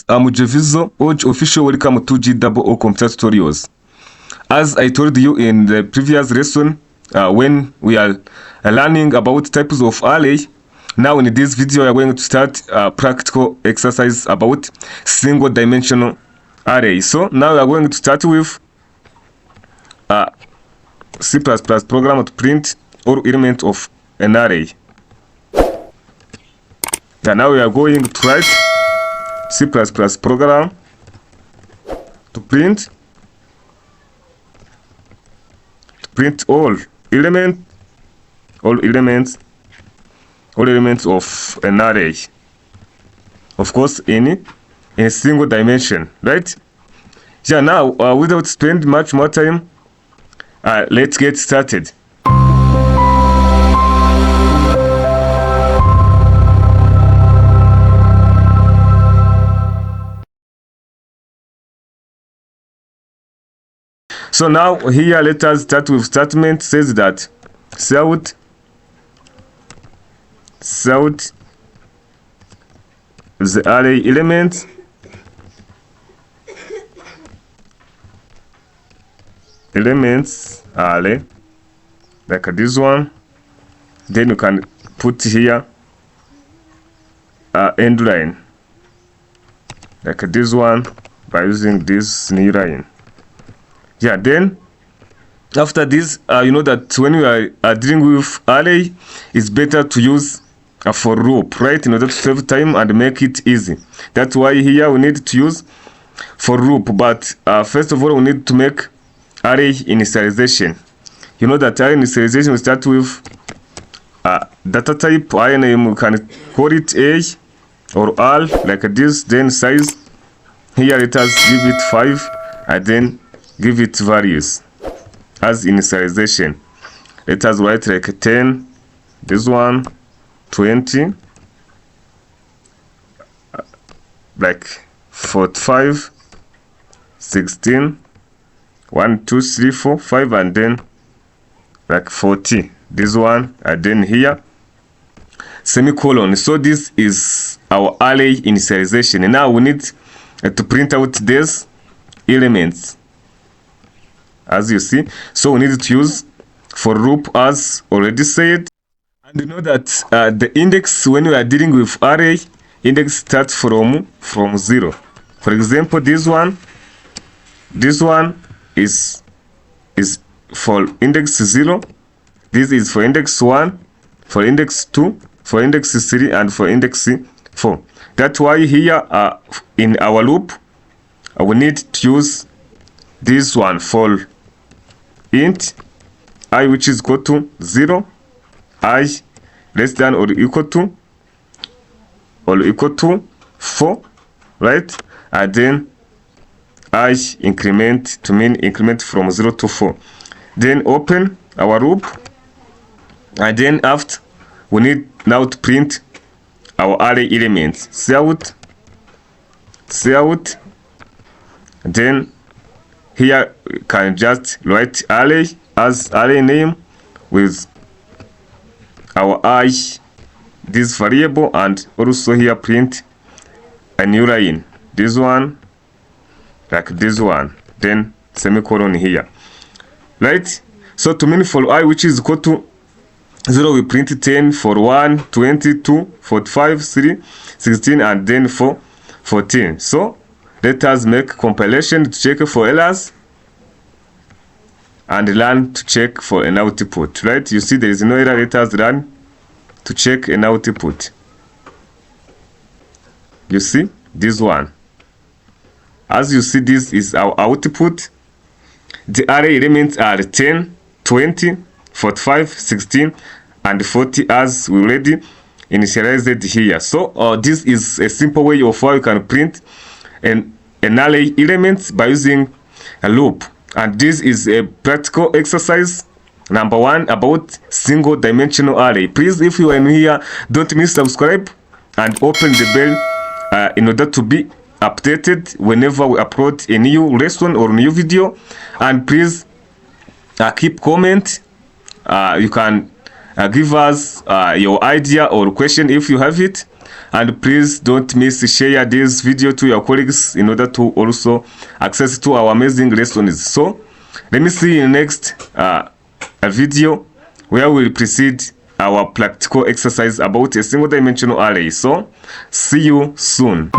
I'm Jevizo, official. Welcome to GWO Computer Tutorials. As I told you in the previous lesson, when we are learning about types of array, now in this video we are going to start a practical exercise about single dimensional array. So now we are going to start with C++ program to print all elements of an array. And now we are going to write C++ program to print all elements of an array, of course in a single dimension, right? Yeah, now without spending much more time, let's get started. So now here let us start with statement says that south the array element array like this one. Then you can put here end line like this one by using this new line. Yeah, then after this, you know that when we are dealing with array, it's better to use a for loop, right? In order to save time and make it easy. That's why here we need to use for loop. But first of all, we need to make array initialization. You know that array initialization will start with data type. Array name, we can call it A or R like this. Then size. Here let us give it 5 and then give it values as initialization. Let us write like 10, this one, 20, like 45, 16, 1, 2, 3, 4, 5, and then like 40. This one, and then here, semicolon. So this is our array initialization. And now we need to print out these elements, as you see. So we need to use for loop as already said. And you know that the index, when we are dealing with array, index starts from 0. For example, this one is for index 0. This is for index 1, for index 2, for index 3, and for index 4. That's why here in our loop we need to use this one for int I, which is equal to 0, I less than or equal to 4, right? And then I increment to mean increment from 0 to 4. Then open our loop, and then after we need now to print our array elements. Cout. Then here we can just write array as array name with our I, this variable, and also here print a new line. This one, like this one, then semicolon here, right? So to mean for I, which is equal to 0, we print 10, for 1, 22, 45, 3, 16, and then for 14. So let us make compilation to check for errors and learn to check for an output, right? You see there is no error. Let us run to check an output. You see this one. As you see, this is our output. The array elements are 10, 20, 45, 16, and 40 as we already initialized here. So this is a simple way of how you can print an array elements by using a loop. And this is a practical exercise number 1 about single dimensional array. Please, if you are new here, don't miss subscribe and open the bell in order to be updated whenever we upload a new lesson or new video. And please keep comment. You can give us your idea or question if you have it. and please don't miss share this video to your colleagues in order to also access to our amazing lessons. So let me see you in the next video where we'll proceed our practical exercise about a single dimensional array. So see you soon.